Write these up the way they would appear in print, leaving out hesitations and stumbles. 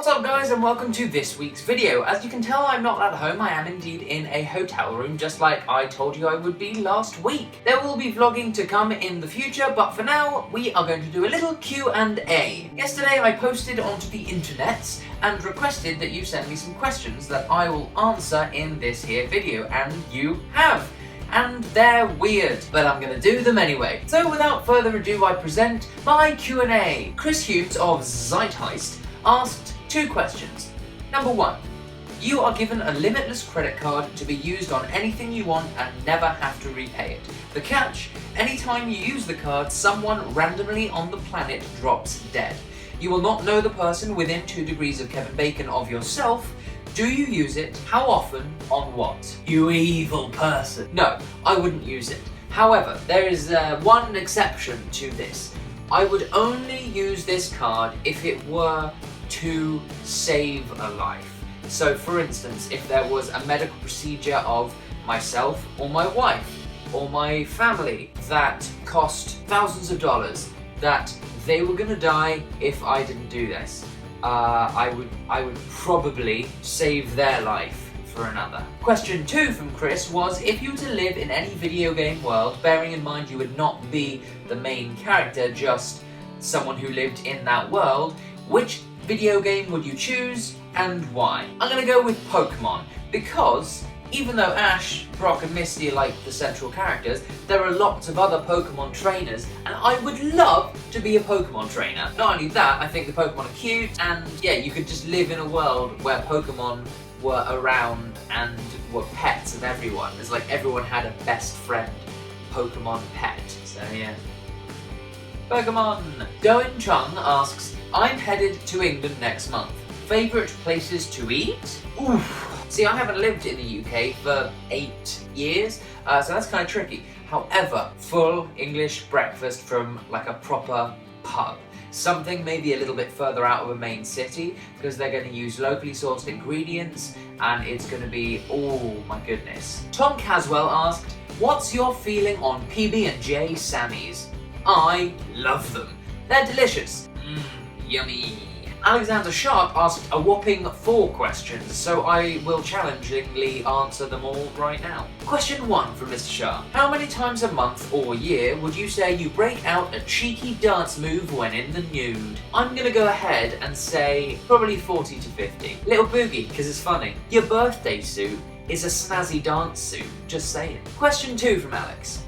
What's up guys, and welcome to this week's video. As you can tell, I'm not at home. I am indeed in a hotel room, just like I told you I would be last week. There will be vlogging to come in the future, but for now, we are going to do a little Q&A. Yesterday, I posted onto the internets and requested that you send me some questions that I will answer in this here video, and you have. And they're weird, but I'm gonna do them anyway. So without further ado, I present my Q&A. Chris Hughes of Zeitgeist asked 2 questions. Number 1, you are given a limitless credit card to be used on anything you want and never have to repay it. The catch, anytime you use the card, someone randomly on the planet drops dead. You will not know the person within 2 degrees of Kevin Bacon of yourself. Do you use it? How often? On what? You evil person. No, I wouldn't use it. However, there is one exception to this. I would only use this card if it were to save a life. So for instance, if there was a medical procedure of myself or my wife or my family that cost thousands of dollars, that they were gonna die if I didn't do this, I would probably save their life for another. Question 2 from Chris was, if you were to live in any video game world, bearing in mind you would not be the main character, just someone who lived in that world, which video game would you choose and why? I'm gonna go with Pokemon, because even though Ash, Brock and Misty are like the central characters, there are lots of other Pokemon trainers, and I would love to be a Pokemon trainer. Not only that, I think the Pokemon are cute, and yeah, you could just live in a world where Pokemon were around and were pets of everyone. It's like everyone had a best friend Pokemon pet, so yeah. Pokemon! Doin Chung asks, I'm headed to England next month. Favourite places to eat? Oof. See, I haven't lived in the UK for 8 years, so that's kind of tricky. However, full English breakfast from like a proper pub. Something maybe a little bit further out of a main city, because they're going to use locally sourced ingredients, and it's going to be, oh my goodness. Tom Caswell asked, what's your feeling on PB&J Sammys? I love them. They're delicious. Yummy. Alexander Sharp asked a whopping 4 questions, so I will challengingly answer them all right now. Question 1 from Mr. Sharp. How many times a month or year would you say you break out a cheeky dance move when in the nude? I'm gonna go ahead and say probably 40 to 50. Little boogie, because it's funny. Your birthday suit is a snazzy dance suit, just saying. Question 2 from Alex.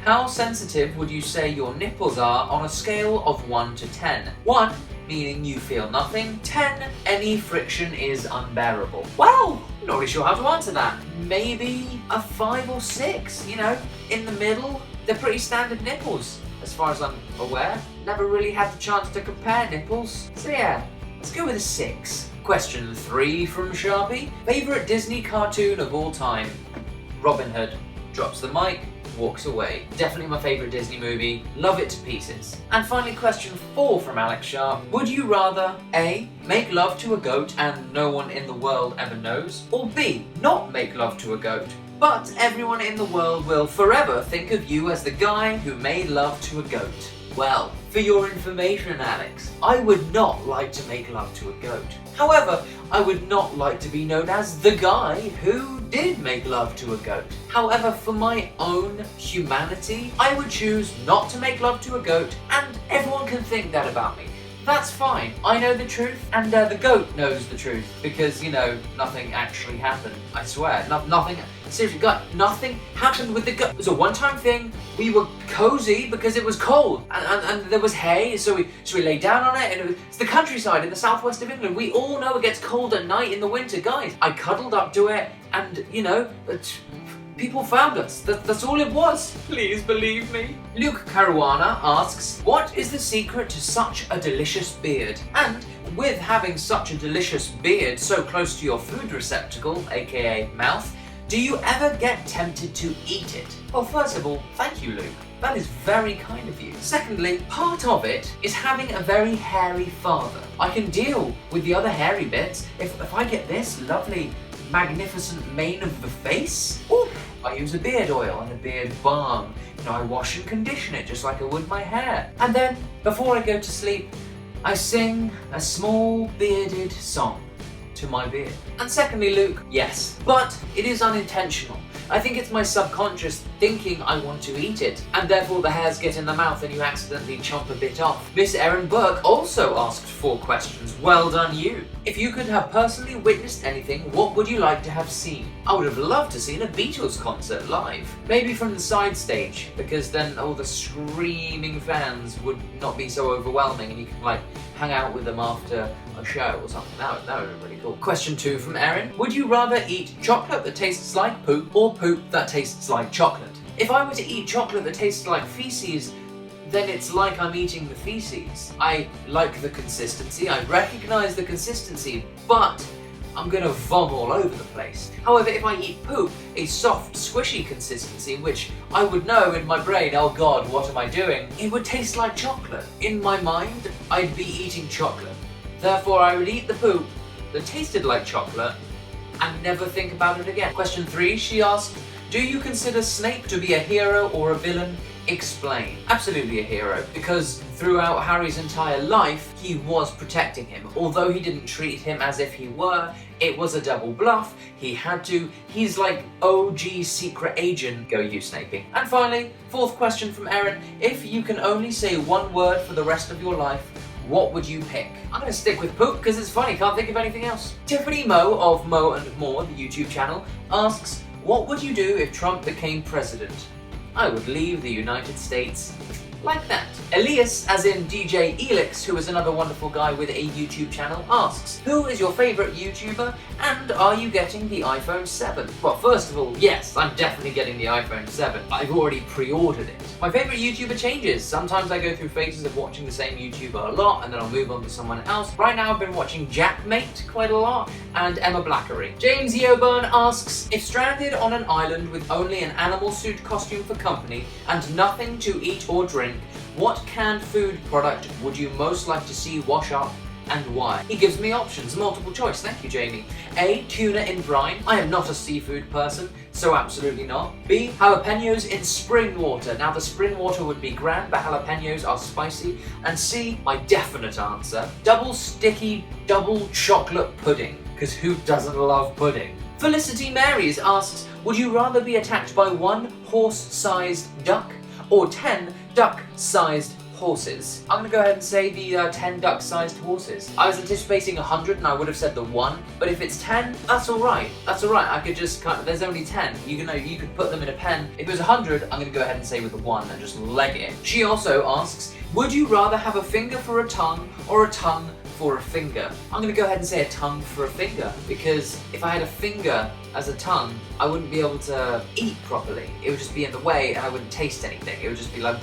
How sensitive would you say your nipples are on a scale of 1 to 10? 1, meaning you feel nothing. 10, any friction is unbearable. Well, I'm not really sure how to answer that. Maybe a 5 or 6, you know, in the middle. They're pretty standard nipples, as far as I'm aware. Never really had the chance to compare nipples. So yeah, let's go with a 6. Question 3 from Sharpie. Favourite Disney cartoon of all time? Robin Hood. Drops the mic, walks away. Definitely my favourite Disney movie. Love it to pieces. And finally, question 4 from Alex Sharp. Would you rather A, make love to a goat and no one in the world ever knows? Or B, not make love to a goat, but everyone in the world will forever think of you as the guy who made love to a goat? Well, for your information, Alex, I would not like to make love to a goat. However, I would not like to be known as the guy who did make love to a goat. However, for my own humanity, I would choose not to make love to a goat, and everyone can think that about me. That's fine. I know the truth, and the goat knows the truth, because, you know, nothing actually happened. I swear, nothing. Seriously, God, nothing happened with the goat. It was a one-time thing. We were cozy because it was cold, and there was hay, so we lay down on it, and it's the countryside in the southwest of England. We all know it gets cold at night in the winter, guys. I cuddled up to it, and, you know, people found us. That's all it was. Please believe me. Luke Caruana asks, what is the secret to such a delicious beard? And with having such a delicious beard so close to your food receptacle, aka mouth, do you ever get tempted to eat it? Well, first of all, thank you, Luke. That is very kind of you. Secondly, part of it is having a very hairy father. I can deal with the other hairy bits if I get this lovely, magnificent mane of the face. Ooh, I use a beard oil and a beard balm. You know, I wash and condition it just like I would my hair. And then, before I go to sleep, I sing a small bearded song to my beard. And secondly, Luke, yes, but it is unintentional. I think it's my subconscious thinking I want to eat it, and therefore the hairs get in the mouth and you accidentally chomp a bit off. Miss Erin Burke also asked 4 questions. Well done you. If you could have personally witnessed anything, what would you like to have seen? I would have loved to seen a Beatles concert live. Maybe from the side stage, because then all the screaming fans would not be so overwhelming and you could like hang out with them after a show or something. That would be really cool. Question 2 from Erin. Would you rather eat chocolate that tastes like poop or poop that tastes like chocolate? If I were to eat chocolate that tastes like feces, then it's like I'm eating the feces. I like the consistency, I recognise the consistency, but I'm gonna vom all over the place. However, if I eat poop, a soft, squishy consistency, which I would know in my brain, oh god, what am I doing? It would taste like chocolate. In my mind, I'd be eating chocolate. Therefore, I would eat the poop that tasted like chocolate and never think about it again. Question 3, she asked, do you consider Snape to be a hero or a villain? Explain. Absolutely a hero, because throughout Harry's entire life, he was protecting him. Although he didn't treat him as if he were, it was a double bluff, he had to. He's like OG secret agent. Go you, Snapey. And finally, 4th question from Erin. If you can only say one word for the rest of your life, what would you pick? I'm going to stick with poop because it's funny, can't think of anything else. Tiffany Mo of Mo and More, the YouTube channel, asks, what would you do if Trump became president? I would leave the United States like that. Elias, as in DJ Elix, who is another wonderful guy with a YouTube channel, asks, who is your favourite YouTuber and are you getting the iPhone 7? Well, first of all, yes, I'm definitely getting the iPhone 7. I've already pre-ordered it. My favourite YouTuber changes. Sometimes I go through phases of watching the same YouTuber a lot and then I'll move on to someone else. Right now I've been watching Jackmate quite a lot and Emma Blackery. James Yeoburn asks, if stranded on an island with only an animal suit costume for company and nothing to eat or drink, what canned food product would you most like to see wash up and why? He gives me options, multiple choice, thank you Jamie. A. Tuna in brine. I am not a seafood person, so absolutely not. B. Jalapenos in spring water. Now the spring water would be grand, but jalapenos are spicy. And C. My definite answer, double sticky, double chocolate pudding. Because who doesn't love pudding? Felicity Marys asks, would you rather be attacked by 1 horse-sized duck or 10 duck-sized horses? I'm going to go ahead and say the 10 duck-sized horses. I was anticipating 100 and I would have said the 1, but if it's 10, that's alright. That's alright, I could just there's only 10. You know, you could put them in a pen. If it was 100, I'm going to go ahead and say with the 1 and just leg it. She also asks, would you rather have a finger for a tongue or a tongue for a finger? I'm going to go ahead and say a tongue for a finger, because if I had a finger as a tongue, I wouldn't be able to eat properly. It would just be in the way and I wouldn't taste anything. It would just be like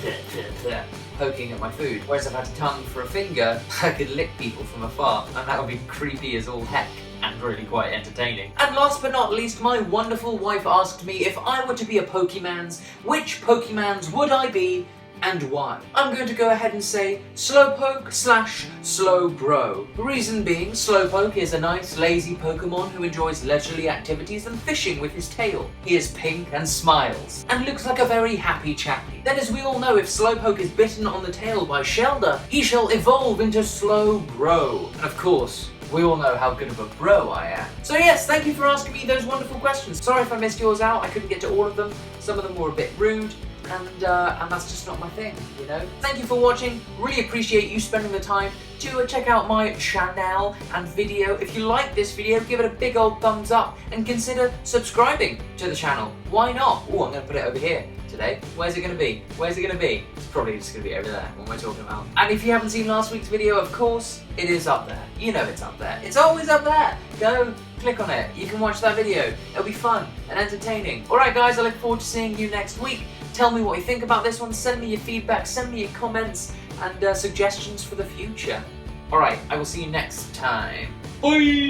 poking at my food. Whereas if I had a tongue for a finger, I could lick people from afar, and that would be creepy as all heck and really quite entertaining. And last but not least, my wonderful wife asked me if I were to be a Pokemans, which Pokemans would I be and why? I'm going to go ahead and say Slowpoke / Slowbro. Reason being, Slowpoke is a nice, lazy Pokemon who enjoys leisurely activities and fishing with his tail. He is pink and smiles, and looks like a very happy chappy. Then, as we all know, if Slowpoke is bitten on the tail by Shelder, he shall evolve into Slowbro. And of course, we all know how good of a bro I am. So yes, thank you for asking me those wonderful questions. Sorry if I missed yours out, I couldn't get to all of them. Some of them were a bit rude. And that's just not my thing, you know? Thank you for watching. Really appreciate you spending the time to check out my channel and video. If you like this video, give it a big old thumbs up and consider subscribing to the channel. Why not? Oh, I'm going to put it over here today. Where's it going to be? Where's it going to be? It's probably just going to be over there. What am I talking about? And if you haven't seen last week's video, of course, it is up there. You know it's up there. It's always up there. Go click on it. You can watch that video. It'll be fun and entertaining. Alright guys, I look forward to seeing you next week. Tell me what you think about this one, send me your feedback, send me your comments and suggestions for the future. Alright, I will see you next time. Bye!